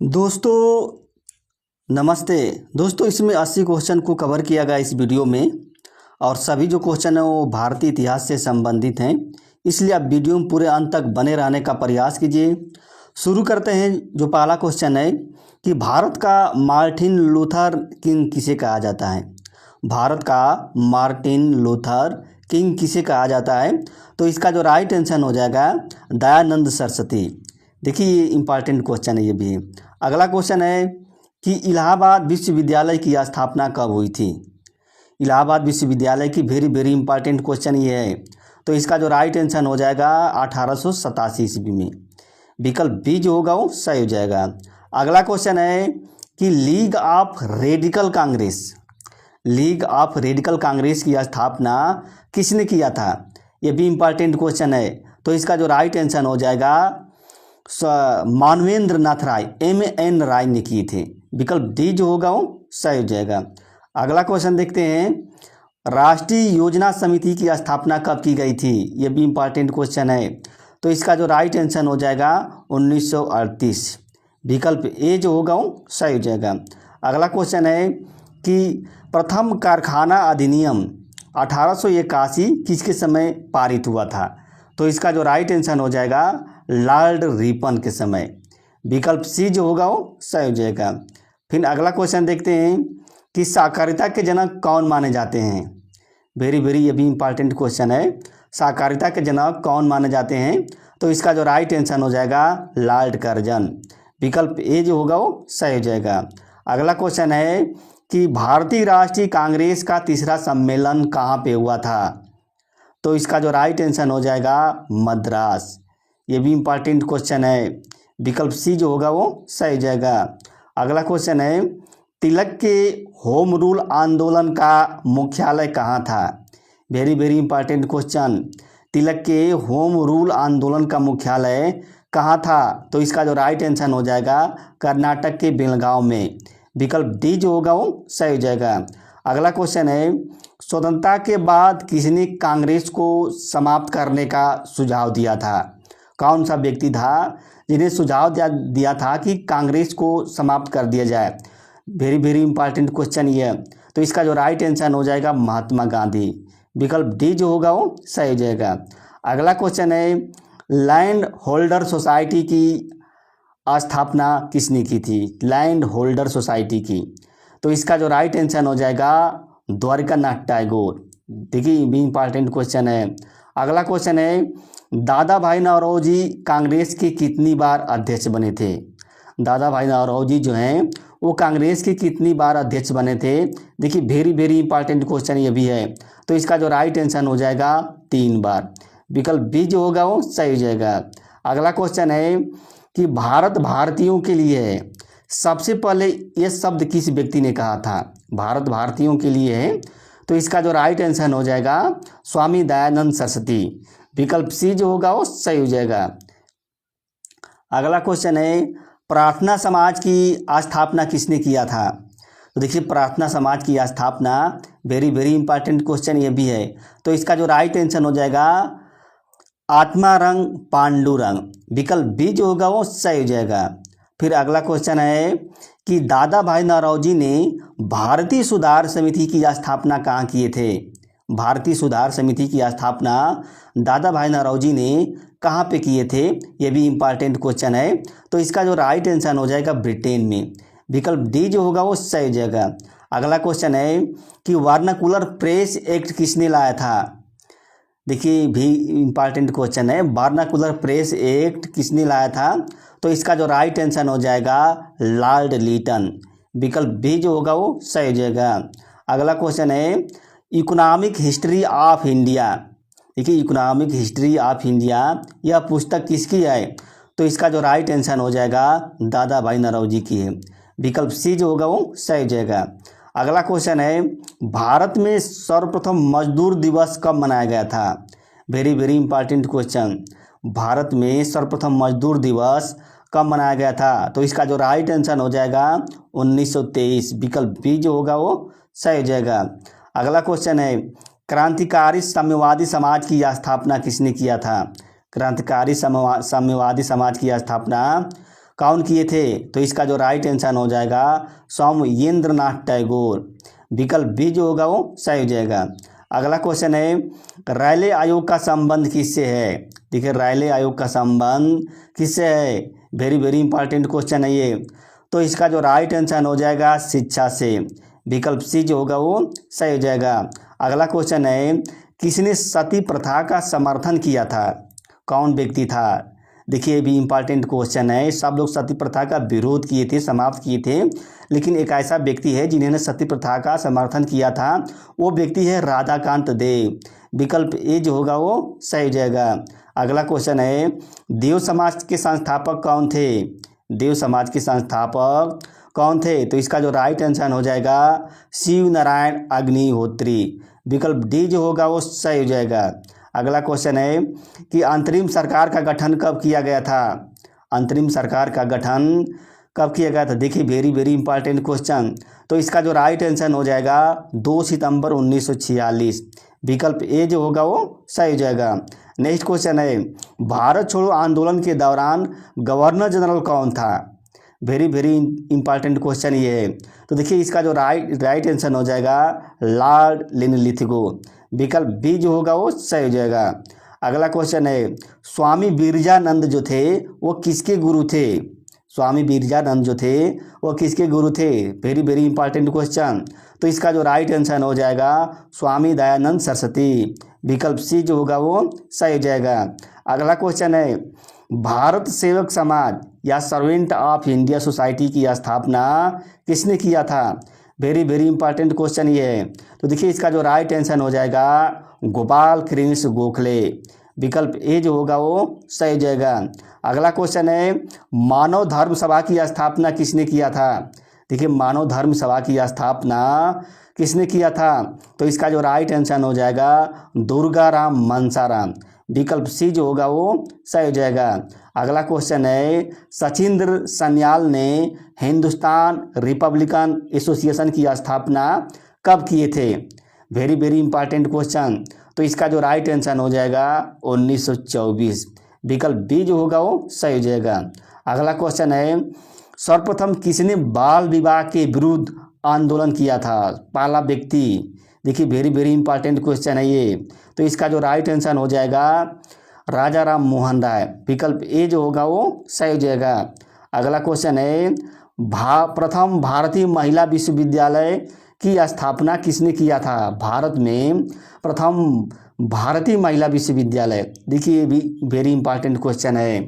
दोस्तों नमस्ते। दोस्तों इसमें 80 क्वेश्चन को कवर किया गया इस वीडियो में और सभी जो क्वेश्चन हैं वो भारतीय इतिहास से संबंधित हैं। इसलिए आप वीडियो में पूरे अंत तक बने रहने का प्रयास कीजिए। शुरू करते हैं। जो पहला क्वेश्चन है कि भारत का मार्टिन लूथर किंग किसे कहा जाता है। भारत का मार्टिन लूथर किंग किसे कहा जाता है, तो इसका जो राइट आंसर हो जाएगा दयानंद सरस्वती। देखिए ये इंपॉर्टेंट क्वेश्चन है ये भी। अगला क्वेश्चन है कि इलाहाबाद विश्वविद्यालय की स्थापना कब हुई थी। इलाहाबाद विश्वविद्यालय की वेरी इंपॉर्टेंट क्वेश्चन ये है, तो इसका जो राइट आंसर हो जाएगा 1887 ईस्वी में। विकल्प बी जो होगा वो सही हो जाएगा। अगला क्वेश्चन है कि लीग ऑफ रेडिकल कांग्रेस की स्थापना किसने किया था। ये भी इंपॉर्टेंट क्वेश्चन है, तो इसका जो राइट आंसर हो जाएगा मानवेंद्र नाथ राय MN राय ने किए थे। विकल्प डी जो होगा वो सही हो जाएगा। अगला क्वेश्चन देखते हैं, राष्ट्रीय योजना समिति की स्थापना कब की गई थी। ये भी इंपॉर्टेंट क्वेश्चन है, तो इसका जो राइट आंसर हो जाएगा 1938। विकल्प ए जो होगा वो सही हो जाएगा। अगला क्वेश्चन है कि प्रथम कारखाना अधिनियम 1881 किसके समय पारित हुआ था, तो इसका जो राइट आंसर हो जाएगा लॉर्ड रिपन के समय। विकल्प सी जो होगा वो सही हो जाएगा। फिर अगला क्वेश्चन देखते हैं कि सहकारिता के जनक कौन माने जाते हैं। वेरी ये भी इंपॉर्टेंट क्वेश्चन है। सहकारिता के जनक कौन माने जाते हैं, तो इसका जो राइट आंसर हो जाएगा लॉर्ड कर्जन। विकल्प ए जो होगा वो सही हो जाएगा। अगला क्वेश्चन है कि भारतीय राष्ट्रीय कांग्रेस का तीसरा सम्मेलन कहाँ पे हुआ था, तो इसका जो राइट आंसर हो जाएगा मद्रास। ये भी इंपॉर्टेंट क्वेश्चन है। विकल्प सी जो होगा वो सही हो जाएगा। अगला क्वेश्चन है तिलक के होम रूल आंदोलन का मुख्यालय कहाँ था। Very important question. तिलक के होम रूल आंदोलन का मुख्यालय कहाँ था, तो इसका जो राइट आंसर हो जाएगा कर्नाटक के बेलगांव में। विकल्प डी जो होगा वो सही हो जाएगा। अगला क्वेश्चन है स्वतंत्रता के बाद किसने कांग्रेस को समाप्त करने का सुझाव दिया था। कौन सा व्यक्ति था जिन्हें सुझाव दिया था कि कांग्रेस को समाप्त कर दिया जाए। वेरी इंपॉर्टेंट क्वेश्चन ये है, तो इसका जो राइट आंसर हो जाएगा महात्मा गांधी। विकल्प डी जो होगा वो सही हो जाएगा। अगला क्वेश्चन है लैंड होल्डर सोसाइटी की स्थापना किसने की थी। लैंड होल्डर सोसाइटी की, तो इसका जो राइट आंसर हो जाएगा द्वारकानाथ टैगोर। देखिए भी इंपॉर्टेंट क्वेश्चन है। अगला क्वेश्चन है दादा भाई नौरोजी कांग्रेस के कितनी बार अध्यक्ष बने थे। दादा भाई नौरोजी जो हैं वो कांग्रेस के कितनी बार अध्यक्ष बने थे। देखिए वेरी इंपॉर्टेंट क्वेश्चन ये भी है, तो इसका जो राइट आंसर हो जाएगा 3 बार। विकल्प बी जो होगा वो सही हो जाएगा। अगला क्वेश्चन है कि भारत भारतीयों के लिए है, सबसे पहले ये शब्द किस व्यक्ति ने कहा था। भारत भारतीयों के लिए है, तो इसका जो राइट आंसर हो जाएगा स्वामी दयानंद सरस्वती। विकल्प सी जो होगा वो सही हो जाएगा। अगला क्वेश्चन है प्रार्थना समाज की स्थापना किसने किया था। तो देखिए प्रार्थना समाज की स्थापना वेरी इंपॉर्टेंट क्वेश्चन ये भी है, तो इसका जो राइट आंसर हो जाएगा आत्मारंग पांडुरंग। विकल्प बी जो होगा वो सही हो जाएगा। फिर अगला क्वेश्चन है कि दादा भाई नौरोजी ने भारतीय सुधार समिति की स्थापना कहाँ किए थे। भारतीय सुधार समिति की स्थापना दादा भाई नौरोजी ने कहाँ पे किए थे, ये भी इंपॉर्टेंट क्वेश्चन है, तो इसका जो राइट आंसर हो जाएगा ब्रिटेन में। विकल्प डी जो होगा वो सही हो जाएगा। अगला क्वेश्चन है कि वर्नाकुलर प्रेस एक्ट किसने लाया था। देखिए भी इंपॉर्टेंट क्वेश्चन है, वर्नाकुलर प्रेस एक्ट किसने लाया था, तो इसका जो राइट आंसर हो जाएगा लॉर्ड लीटन। विकल्प बी जो होगा वो सही हो जाएगा। अगला क्वेश्चन है इकोनॉमिक हिस्ट्री ऑफ इंडिया। देखिए इकोनॉमिक हिस्ट्री ऑफ इंडिया यह पुस्तक किसकी है, तो इसका जो राइट आंसर हो जाएगा दादा भाई नौरोजी की है। विकल्प सी जो होगा वो सही हो जाएगा। अगला क्वेश्चन है भारत में सर्वप्रथम मजदूर दिवस कब मनाया गया था। Very important question. भारत में सर्वप्रथम मजदूर दिवस कब मनाया गया था, तो इसका जो राइट आंसर हो जाएगा 1923। विकल्प बी जो होगा वो सही हो जाएगा। अगला क्वेश्चन है क्रांतिकारी साम्यवादी समाज की स्थापना किसने किया था। क्रांतिकारी साम्यवादी समाज की स्थापना कौन किए थे? तो इसका जो राइट आंसर हो जाएगा सौम्येंद्रनाथ टैगोर। विकल्प बी जो होगा वो सही हो जाएगा। अगला क्वेश्चन है, रायले आयोग का संबंध किससे है? देखिए रायले आयोग का संबंध किससे है? वेरी वेरी इंपॉर्टेंट क्वेश्चन है ये। तो इसका जो राइट आंसर हो जाएगा शिक्षा से। विकल्प सी जो होगा वो सही हो जाएगा। अगला क्वेश्चन है, किसने सती प्रथा का समर्थन किया था? कौन व्यक्ति था? देखिए ये भी इम्पॉर्टेंट क्वेश्चन है। सब लोग सती प्रथा का विरोध किए थे, समाप्त किए थे, लेकिन एक ऐसा व्यक्ति है जिन्होंने सती प्रथा का समर्थन किया था, वो व्यक्ति है राधाकांत देव। विकल्प ए जो होगा वो सही हो जाएगा। अगला क्वेश्चन है, देव समाज के संस्थापक कौन थे? देव समाज के संस्थापक कौन थे? तो इसका जो राइट आंसर हो जाएगा शिव नारायण अग्निहोत्री। विकल्प डी जो होगा वो सही हो जाएगा। अगला क्वेश्चन है कि अंतरिम सरकार का गठन कब किया गया था? अंतरिम सरकार का गठन कब किया गया था? देखिए वेरी वेरी इंपॉर्टेंट क्वेश्चन। तो इसका जो राइट आंसर हो जाएगा 2 सितंबर 1946। विकल्प ए जो होगा वो सही हो जाएगा। नेक्स्ट क्वेश्चन है, भारत छोड़ो आंदोलन के दौरान गवर्नर जनरल कौन था? वेरी वेरी इंपॉर्टेंट क्वेश्चन ये है। तो देखिए इसका जो राइट आंसर हो जाएगा लॉर्ड लिनलिथगो। विकल्प बी जो होगा वो सही हो जाएगा। अगला क्वेश्चन है, स्वामी बिरजानंद जो थे वो किसके गुरु थे? स्वामी बिरजानंद जो थे वो किसके गुरु थे? Very very important question. तो इसका जो राइट आंसर हो जाएगा स्वामी दयानंद सरस्वती। विकल्प सी जो होगा वो सही हो जाएगा। अगला क्वेश्चन है, भारत सेवक समाज या सर्वेंट ऑफ इंडिया सोसाइटी की स्थापना किसने किया था? वेरी वेरी इंपॉर्टेंट क्वेश्चन ये है। तो देखिए इसका जो राइट आंसर हो जाएगा गोपाल कृष्ण गोखले। विकल्प ए जो होगा वो सही हो जाएगा। अगला क्वेश्चन है, मानव धर्म सभा की स्थापना किसने किया था? देखिए मानव धर्म सभा की स्थापना किसने किया था? तो इसका जो राइट आंसर हो जाएगा दुर्गाराम मनसाराम। विकल्प सी जो होगा वो सही हो जाएगा। अगला क्वेश्चन है, सचिंद्र सन्याल ने हिंदुस्तान रिपब्लिकन एसोसिएशन की स्थापना कब किए थे? Very very important question. तो इसका जो राइट आंसर हो जाएगा 1924। विकल्प बी जो होगा वो सही हो जाएगा। अगला क्वेश्चन है, सर्वप्रथम किसने बाल विवाह के विरुद्ध आंदोलन किया था? पहला व्यक्ति। देखिए वेरी वेरी इंपॉर्टेंट क्वेश्चन है ये। तो इसका जो राइट आंसर हो जाएगा राजा राम मोहन राय। विकल्प ए जो होगा वो सही हो जाएगा। अगला क्वेश्चन है, प्रथम भारतीय महिला विश्वविद्यालय की स्थापना किसने किया था? भारत में प्रथम भारतीय महिला विश्वविद्यालय। देखिए ये भी वेरी इंपॉर्टेंट क्वेश्चन है।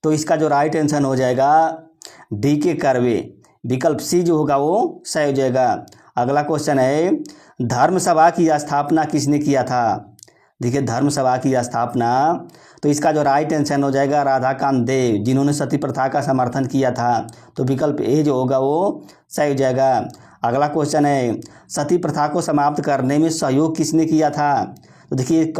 तो इसका जो राइट आंसर हो जाएगा डी के कर्वे। विकल्प सी जो होगा वो सही हो जाएगा। अगला क्वेश्चन है, धर्म सभा की स्थापना किसने किया था? देखिए धर्म सभा की स्थापना, तो इसका जो राइट आंसर हो जाएगा राधाकांत देव, जिन्होंने सती प्रथा का समर्थन किया था। तो विकल्प ए जो होगा वो सही हो जाएगा। अगला क्वेश्चन है, सती प्रथा को समाप्त करने में सहयोग किसने किया था? तो देखिए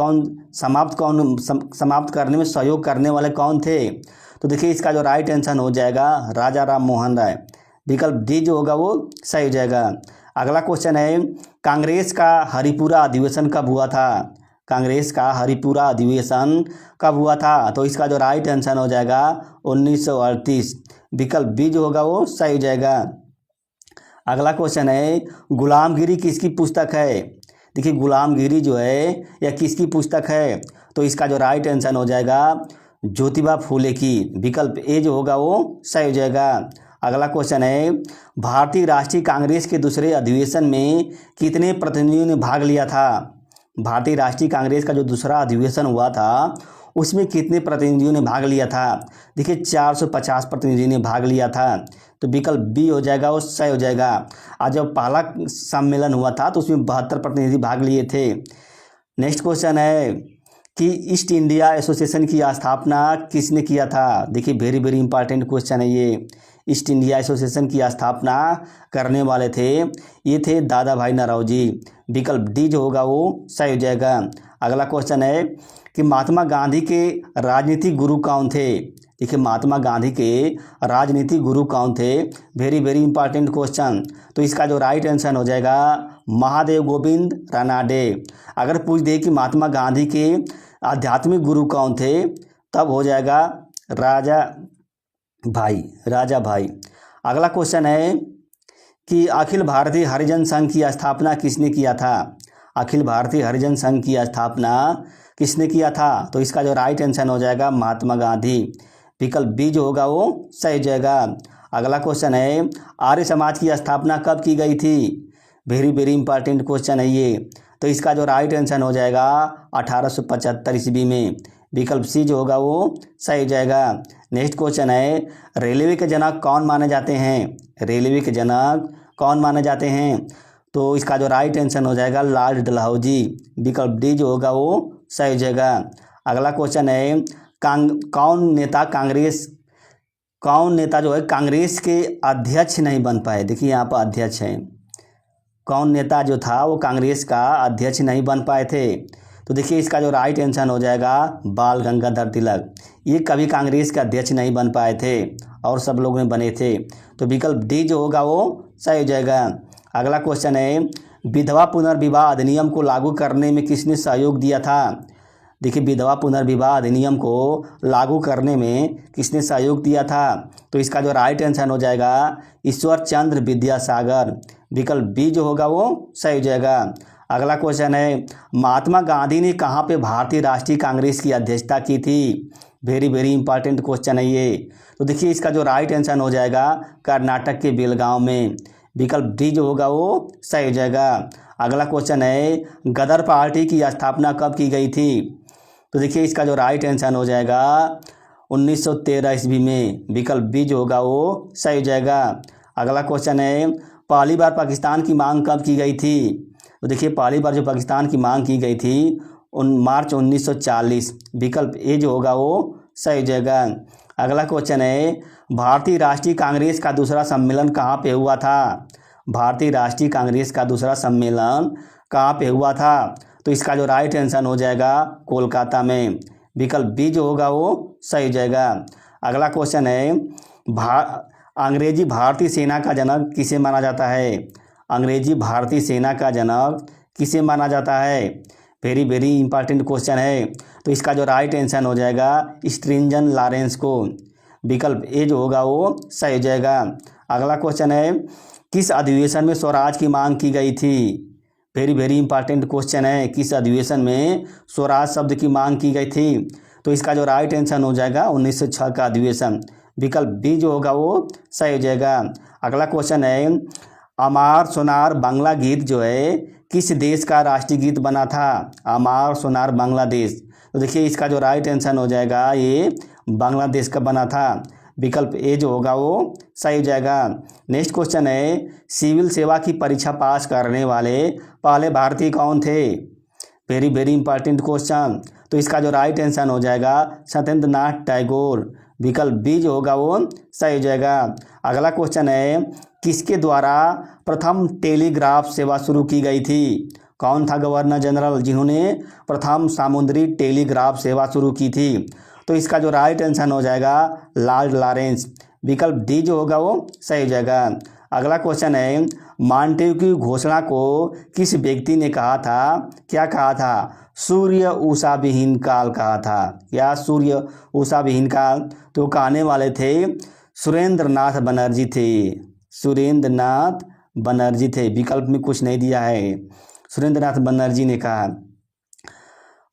समाप्त करने में सहयोग करने वाले कौन थे? तो देखिए इसका जो राइट आंसर हो जाएगा राजा राम मोहन राय। विकल्प डी जो होगा वो सही हो जाएगा। अगला क्वेश्चन है, कांग्रेस का हरिपुरा अधिवेशन कब हुआ था? कांग्रेस का हरिपुरा अधिवेशन कब हुआ था? तो इसका जो राइट आंसर हो जाएगा 1938। विकल्प बी जो होगा वो सही हो जाएगा। अगला क्वेश्चन है, गुलामगिरी किसकी पुस्तक है? देखिए गुलामगिरी जो है यह किसकी पुस्तक है? तो इसका जो राइट आंसर हो जाएगा ज्योतिबा फूले की। विकल्प ए जो होगा वो सही हो जाएगा। अगला क्वेश्चन है, भारतीय राष्ट्रीय कांग्रेस के दूसरे अधिवेशन में कितने प्रतिनिधियों ने भाग लिया था? भारतीय राष्ट्रीय कांग्रेस का जो दूसरा अधिवेशन हुआ था उसमें कितने प्रतिनिधियों ने भाग लिया था? देखिए 450 प्रतिनिधियों ने भाग लिया था। तो विकल्प बी हो जाएगा वो सही हो जाएगा। आज जब पहला सम्मेलन हुआ था तो उसमें 72 प्रतिनिधि भाग लिए थे। नेक्स्ट क्वेश्चन है कि ईस्ट इंडिया एसोसिएशन की स्थापना किसने किया था? देखिए वेरी वेरी इंपॉर्टेंट क्वेश्चन है ये। ईस्ट इंडिया एसोसिएशन की स्थापना करने वाले थे, ये थे दादा भाई नौरोजी। विकल्प डी जो होगा वो सही हो जाएगा। अगला क्वेश्चन है कि महात्मा गांधी के राजनीतिक गुरु कौन थे? देखिए महात्मा गांधी के राजनीतिक गुरु कौन थे? Very very important question. तो इसका जो राइट आंसर हो जाएगा महादेव गोविंद रानाडे। अगर पूछ दे कि महात्मा गांधी के आध्यात्मिक गुरु कौन थे, तब हो जाएगा राजा भाई, राजा भाई। अगला क्वेश्चन है कि अखिल भारतीय हरिजन संघ की स्थापना किसने किया था? अखिल भारतीय हरिजन संघ की स्थापना किसने किया था? तो इसका जो राइट आंसर हो जाएगा महात्मा गांधी। विकल्प बी जो होगा वो सही हो जाएगा। अगला क्वेश्चन है आर्य समाज की स्थापना कब की गई थी? वेरी वेरी इंपॉर्टेंट क्वेश्चन है ये। तो इसका जो राइट आंसर हो जाएगा 1875 ईस्वी में। विकल्प सी जो होगा वो सही हो जाएगा। नेक्स्ट क्वेश्चन है रेलवे के जनक कौन माने जाते हैं? रेलवे के जनक कौन माने जाते हैं? तो इसका जो राइट आंसर हो जाएगा लॉर्ड डलहौजी। विकल्प डी जो होगा वो सही हो जाएगा। अगला क्वेश्चन है कौन नेता जो है कांग्रेस के अध्यक्ष नहीं बन पाए? देखिए यहाँ पर अध्यक्ष हैं। कौन नेता जो था वो कांग्रेस का अध्यक्ष नहीं बन पाए थे? तो देखिए इसका जो राइट आंसर हो जाएगा बाल गंगाधर तिलक। ये कभी कांग्रेस के अध्यक्ष नहीं बन पाए थे और सब लोग में बने थे। तो विकल्प डी जो होगा वो सही हो जाएगा। अगला क्वेश्चन है विधवा पुनर्विवाह अधिनियम को लागू करने में किसने सहयोग दिया था? देखिए विधवा पुनर्विवाह अधिनियम को लागू करने में किसने सहयोग दिया था? तो इसका जो राइट आंसर हो जाएगा ईश्वर चंद्र विद्यासागर। विकल्प बी जो होगा वो सही हो जाएगा। अगला क्वेश्चन है महात्मा गांधी ने कहाँ पे भारतीय राष्ट्रीय कांग्रेस की अध्यक्षता की थी? वेरी वेरी इंपॉर्टेंट क्वेश्चन है ये। तो देखिए इसका जो राइट आंसर हो जाएगा कर्नाटक के बेलगांव में। विकल्प डी जो होगा वो सही हो जाएगा। अगला क्वेश्चन है गदर पार्टी की स्थापना कब की गई थी? तो देखिए इसका जो राइट आंसर हो जाएगा 1913 ईस्वी में। विकल्प बी जो होगा वो सही हो जाएगा। अगला क्वेश्चन है पहली बार पाकिस्तान की मांग कब की गई थी? तो देखिए पहली बार जो पाकिस्तान की मांग की गई थी मार्च 1940। विकल्प ए जो होगा वो सही हो जाएगा। अगला क्वेश्चन है भारतीय राष्ट्रीय कांग्रेस का दूसरा सम्मेलन कहाँ पे हुआ था? भारतीय राष्ट्रीय कांग्रेस का दूसरा सम्मेलन कहाँ पे हुआ था? तो इसका जो राइट आंसर हो जाएगा कोलकाता में। विकल्प बी जो होगा वो सही हो जाएगा। अगला क्वेश्चन है अंग्रेजी भारतीय सेना का जनक किसे माना जाता है? अंग्रेजी भारतीय सेना का जनक किसे माना जाता है? वेरी वेरी इंपॉर्टेंट क्वेश्चन है। तो इसका जो राइट आंसर हो जाएगा स्ट्रिंजन लॉरेंस को। विकल्प ए जो होगा वो सही हो जाएगा। अगला क्वेश्चन है किस अधिवेशन में स्वराज की मांग की गई थी? वेरी वेरी इंपॉर्टेंट क्वेश्चन है। किस अधिवेशन में स्वराज शब्द की मांग की गई थी? तो इसका जो राइट आंसर हो जाएगा 1906 का अधिवेशन। विकल्प बी जो होगा वो सही हो जाएगा। अगला क्वेश्चन है अमार सोनार बांग्ला गीत जो है किस देश का राष्ट्रीय गीत बना था? अमार सोनार बांग्लादेश। तो देखिए इसका जो राइट आंसर हो जाएगा ये बांग्लादेश का बना था। विकल्प ए जो होगा वो सही हो जाएगा। नेक्स्ट क्वेश्चन है सिविल सेवा की परीक्षा पास करने वाले पहले भारतीय कौन थे? Very very important question. तो इसका जो राइट आंसर हो जाएगा सत्येंद्र नाथ टैगोर। विकल्प बी जो होगा वो सही हो जाएगा। अगला क्वेश्चन है किसके द्वारा प्रथम टेलीग्राफ सेवा शुरू की गई थी? कौन था गवर्नर जनरल जिन्होंने प्रथम समुद्री टेलीग्राफ सेवा शुरू की थी? तो इसका जो राइट आंसर हो जाएगा लॉर्ड लॉरेंस। विकल्प डी जो होगा वो सही हो जाएगा। अगला क्वेश्चन है मांटेग्यू की घोषणा को किस व्यक्ति ने कहा था? क्या कहा था? सूर्य उषा विहीन काल कहा था। या सूर्य उषा विहीन काल? तो कहने वाले थे सुरेंद्र नाथ बनर्जी थे। सुरेंद्र नाथ बनर्जी थे। विकल्प में कुछ नहीं दिया है। सुरेंद्र नाथ बनर्जी ने कहा।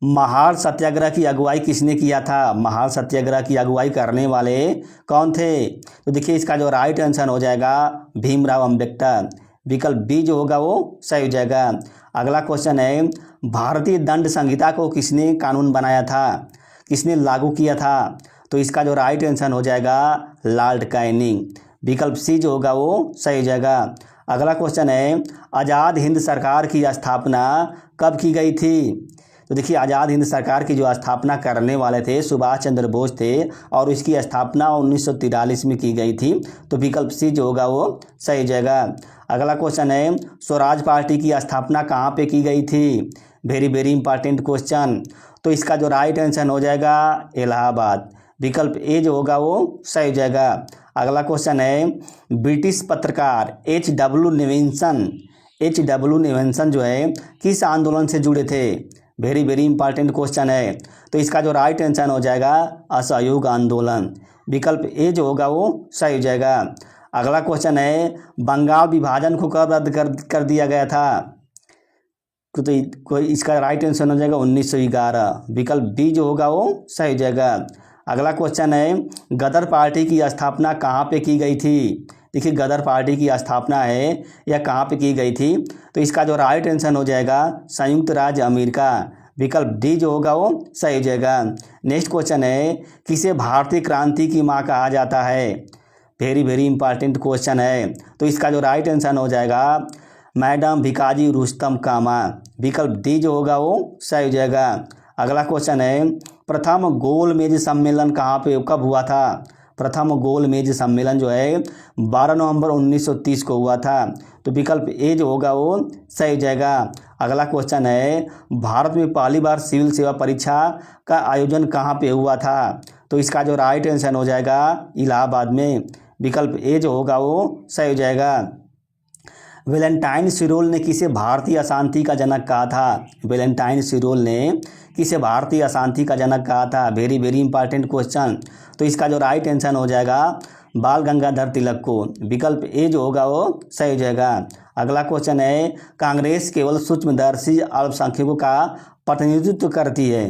महार सत्याग्रह की अगुवाई किसने किया था? महार सत्याग्रह की अगुवाई करने वाले कौन थे? तो देखिए इसका जो राइट आंसर हो जाएगा भीमराव अंबेडकर। विकल्प बी जो होगा वो सही हो जाएगा। अगला क्वेश्चन है भारतीय दंड संहिता को किसने कानून बनाया था? किसने लागू किया था? तो इसका जो राइट आंसर हो जाएगा लॉर्ड कैनिंग। विकल्प सी जो होगा वो सही हो जाएगा। अगला क्वेश्चन है आज़ाद हिंद सरकार की स्थापना कब की गई थी? तो देखिए आज़ाद हिंद सरकार की जो स्थापना करने वाले थे सुभाष चंद्र बोस थे और इसकी स्थापना 1943 में की गई थी। तो विकल्प सी जो होगा वो सही हो जाएगा। अगला क्वेश्चन है स्वराज पार्टी की स्थापना कहाँ पे की गई थी? Very very important question. तो इसका जो राइट आंसर हो जाएगा इलाहाबाद। विकल्प ए जो होगा वो सही हो जाएगा। अगला क्वेश्चन है ब्रिटिश पत्रकार H.W. नेविन्सन जो है किस आंदोलन से जुड़े थे? वेरी वेरी इंपॉर्टेंट क्वेश्चन है। तो इसका जो राइट आंसर हो जाएगा असहयोग आंदोलन। विकल्प ए जो होगा वो सही हो जाएगा। अगला क्वेश्चन है बंगाल विभाजन को कब रद्द कर दिया गया था? तो इसका राइट आंसर हो जाएगा 1911। विकल्प बी जो होगा वो सही हो जाएगा। अगला क्वेश्चन है गदर पार्टी की स्थापना कहाँ पे की गई थी? देखिए गदर पार्टी की स्थापना है यह कहाँ पे की गई थी? तो इसका जो राइट आंसर हो जाएगा संयुक्त राज्य अमेरिका। विकल्प डी जो होगा वो सही हो जाएगा। नेक्स्ट क्वेश्चन है किसे भारतीय क्रांति की माँ कहा जाता है? वेरी वेरी इंपॉर्टेंट क्वेश्चन है। तो इसका जो राइट आंसर हो जाएगा मैडम भिकाजी रुस्तम कामा। विकल्प डी जो होगा वो सही हो जाएगा। अगला क्वेश्चन है प्रथम गोल मेज सम्मेलन कहाँ पे कब हुआ था? प्रथम गोल मेज सम्मेलन जो है 12 नवंबर 1930 को हुआ था। तो विकल्प ए जो होगा वो सही हो जाएगा। अगला क्वेश्चन है भारत में पहली बार सिविल सेवा परीक्षा का आयोजन कहाँ पे हुआ था? तो इसका जो राइट आंसर हो जाएगा इलाहाबाद में। विकल्प ए जो होगा वो सही हो जाएगा। वैलेंटाइन सिरोल ने किसे भारतीय अशांति का जनक कहा था? वैलेंटाइन सिरोल ने किसे भारतीय अशांति का जनक कहा था? Very very important question. तो इसका जो राइट आंसर हो जाएगा बाल गंगाधर तिलक को। विकल्प ए जो होगा वो सही हो जाएगा। अगला क्वेश्चन है कांग्रेस केवल सूक्ष्मदर्शी अल्पसंख्यकों का प्रतिनिधित्व करती है,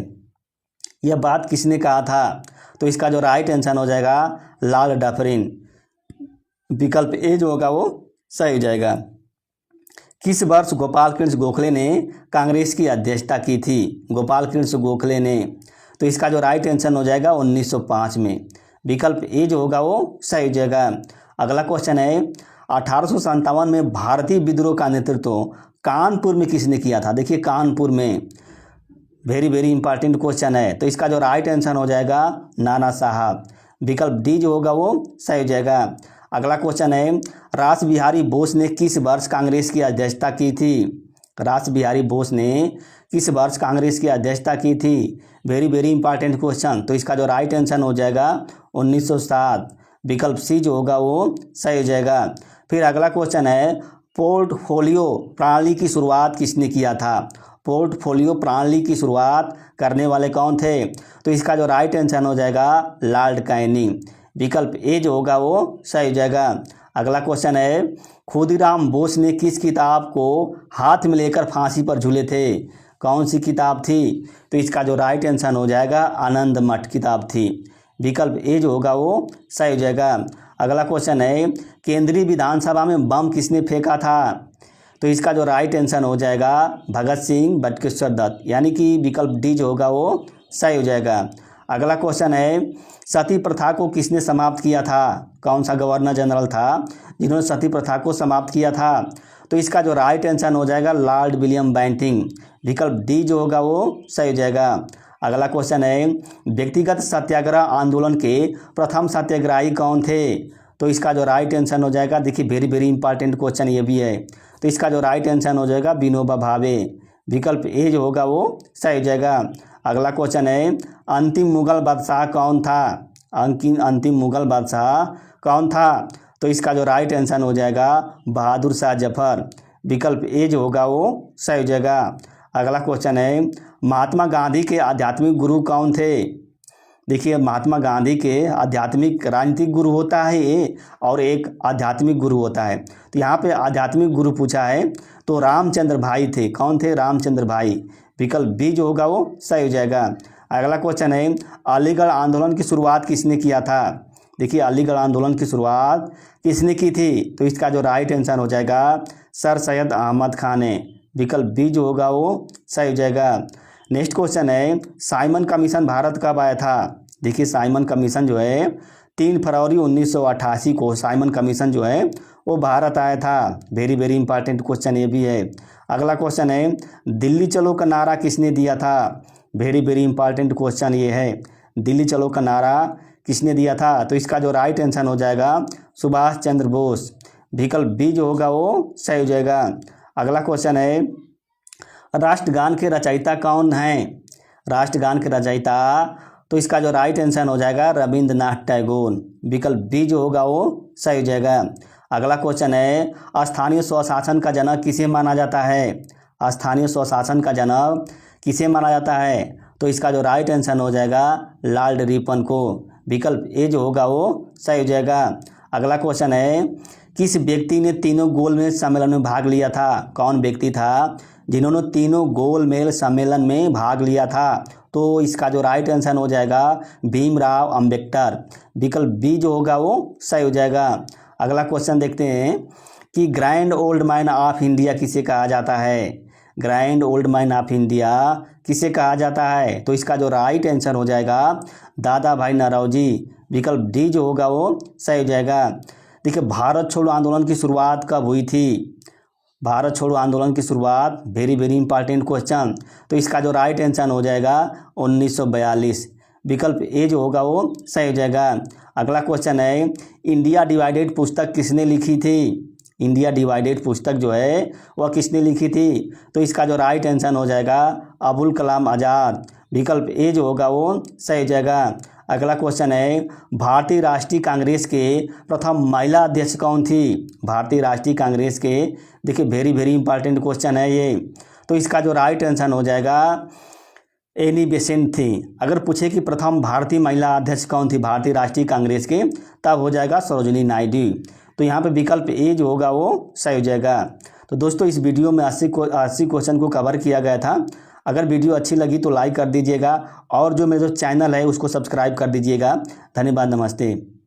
यह बात किसने कहा था? तो इसका जो राइट आंसर हो जाएगा लॉर्ड डफरिन। विकल्प ए जो होगा वो सही हो जाएगा। किस वर्ष गोपाल कृष्ण गोखले ने कांग्रेस की अध्यक्षता की थी? गोपाल कृष्ण गोखले ने। तो इसका जो राइट आंसर हो जाएगा 1905 में। विकल्प ए जो होगा वो सही हो जाएगा। अगला क्वेश्चन है 1857 में भारतीय विद्रोह का नेतृत्व कानपुर में किसने किया था? देखिए कानपुर में। वेरी वेरी इंपॉर्टेंट क्वेश्चन है। तो इसका जो राइट आंसर हो जाएगा नाना साहब। विकल्प डी जो होगा वो सही हो जाएगा। अगला क्वेश्चन है रास बिहारी बोस ने किस वर्ष कांग्रेस की अध्यक्षता की थी? रास बिहारी बोस ने किस वर्ष कांग्रेस की अध्यक्षता की थी? Very very important question. तो इसका जो राइट आंसर हो जाएगा 1907। विकल्प सी जो होगा वो सही हो जाएगा। फिर अगला क्वेश्चन है पोर्टफोलियो प्रणाली की शुरुआत किसने किया था? पोर्टफोलियो प्रणाली की शुरुआत करने वाले कौन थे? तो इसका जो राइट आंसर हो जाएगा लॉर्ड कैनिंग। विकल्प ए जो होगा वो सही हो जाएगा। अगला क्वेश्चन है खुदीराम बोस ने किस किताब को हाथ में लेकर फांसी पर झूले थे? कौन सी किताब थी? तो इसका जो राइट आंसर हो जाएगा आनंद मठ किताब थी। विकल्प ए जो होगा वो सही हो जाएगा। अगला क्वेश्चन है केंद्रीय विधानसभा में बम किसने फेंका था? तो इसका जो राइट आंसर हो जाएगा भगत सिंह बटुकेश्वर दत्त, यानी कि विकल्प डी जो होगा वो सही हो जाएगा। अगला क्वेश्चन है सती प्रथा को किसने समाप्त किया था? कौन सा गवर्नर जनरल था जिन्होंने सती प्रथा को समाप्त किया था? तो इसका जो राइट आंसर हो जाएगा लॉर्ड विलियम बेंटिंग। विकल्प डी जो होगा वो सही हो जाएगा। अगला क्वेश्चन है व्यक्तिगत सत्याग्रह आंदोलन के प्रथम सत्याग्रही कौन थे? तो इसका जो राइट आंसर हो जाएगा, देखिए वेरी वेरी इंपॉर्टेंट क्वेश्चन ये भी है। तो इसका जो राइट आंसर हो जाएगा विनोबा भावे। विकल्प ए जो होगा वो सही हो जाएगा। अगला क्वेश्चन है अंतिम मुगल बादशाह कौन था? अंतिम मुगल बादशाह कौन था? तो इसका जो राइट आंसर हो जाएगा बहादुर शाह जफर। विकल्प ए जो होगा वो सही हो जाएगा। अगला क्वेश्चन है महात्मा गांधी के आध्यात्मिक गुरु कौन थे? देखिए महात्मा गांधी के आध्यात्मिक राजनीतिक गुरु होता है ये, और एक आध्यात्मिक गुरु होता है। तो यहाँ पे आध्यात्मिक गुरु पूछा है तो रामचंद्र भाई थे। कौन थे? रामचंद्र भाई। विकल्प बी जो होगा वो सही हो जाएगा। अगला क्वेश्चन है अलीगढ़ आंदोलन की शुरुआत किसने किया था? देखिए अलीगढ़ आंदोलन की शुरुआत किसने की थी? तो इसका जो राइट आंसर हो जाएगा सर सैयद अहमद खान ने। विकल्प बी जो होगा वो सही हो जाएगा। नेक्स्ट क्वेश्चन है साइमन कमीशन भारत कब आया था? देखिए साइमन कमीशन जो है 3 फरवरी 1988 को साइमन कमीशन जो है वो भारत आया था। वेरी वेरी इंपॉर्टेंट क्वेश्चन ये भी है। अगला क्वेश्चन है दिल्ली चलो का नारा किसने दिया था? वेरी वेरी इंपॉर्टेंट क्वेश्चन ये है। दिल्ली चलो का नारा किसने दिया था? तो इसका जो राइट आंसर हो जाएगा सुभाष चंद्र बोस। विकल्प बी जो होगा वो सही हो जाएगा। अगला क्वेश्चन है राष्ट्रगान के रचयिता कौन हैं? राष्ट्रगान के रचयिता, तो इसका जो राइट आंसर हो जाएगा रविंद्रनाथ टैगोर। विकल्प बी जो होगा वो सही हो जाएगा। अगला क्वेश्चन है स्थानीय स्वशासन का जनक किसे माना जाता है? स्थानीय स्वशासन का जनक किसे माना जाता है? तो इसका जो राइट आंसर हो जाएगा लॉर्ड रिपन को। विकल्प ए जो होगा वो सही हो जाएगा। अगला क्वेश्चन है, किस व्यक्ति ने तीनों गोलमेज सम्मेलन में भाग लिया था? कौन व्यक्ति था जिन्होंने तीनों गोलमेज सम्मेलन में भाग लिया था? तो इसका जो राइट आंसर हो जाएगा भीमराव अंबेडकर। विकल्प बी जो होगा वो सही हो जाएगा। अगला क्वेश्चन देखते हैं कि grand old man of India किसे कहा जाता है? Grand old man of India किसे कहा जाता है? तो इसका जो राइट आंसर हो जाएगा दादा भाई नौरोजी। विकल्प डी जो होगा वो सही हो जाएगा। देखिए, भारत छोड़ो आंदोलन की शुरुआत कब हुई थी? भारत छोड़ो आंदोलन की शुरुआत, वेरी वेरी इंपॉर्टेंट क्वेश्चन, तो इसका जो राइट आंसर हो जाएगा 1942। विकल्प ए जो होगा वो सही हो जाएगा। अगला क्वेश्चन है, इंडिया डिवाइडेड पुस्तक किसने लिखी थी? इंडिया डिवाइडेड पुस्तक जो है वह किसने लिखी थी? तो इसका जो राइट आंसर हो जाएगा अबुल कलाम आज़ाद। विकल्प ए जो होगा वो सही हो जाएगा। अगला क्वेश्चन है, भारतीय राष्ट्रीय कांग्रेस के प्रथम महिला अध्यक्ष कौन थी? भारतीय राष्ट्रीय कांग्रेस के, देखिए वेरी वेरी इंपॉर्टेंट क्वेश्चन है ये, तो इसका जो राइट आंसर हो जाएगा एनी बेसेंट थी। अगर पूछे कि प्रथम भारतीय महिला अध्यक्ष कौन थी भारतीय राष्ट्रीय कांग्रेस के, तब हो जाएगा सरोजिनी नायडू। तो यहाँ पे विकल्प ए जो होगा वो सही हो जाएगा। तो दोस्तों, इस वीडियो में 80 क्वेश्चन को कवर किया गया था। अगर वीडियो अच्छी लगी तो लाइक कर दीजिएगा और जो मेरा जो चैनल है उसको सब्सक्राइब कर दीजिएगा। धन्यवाद, नमस्ते।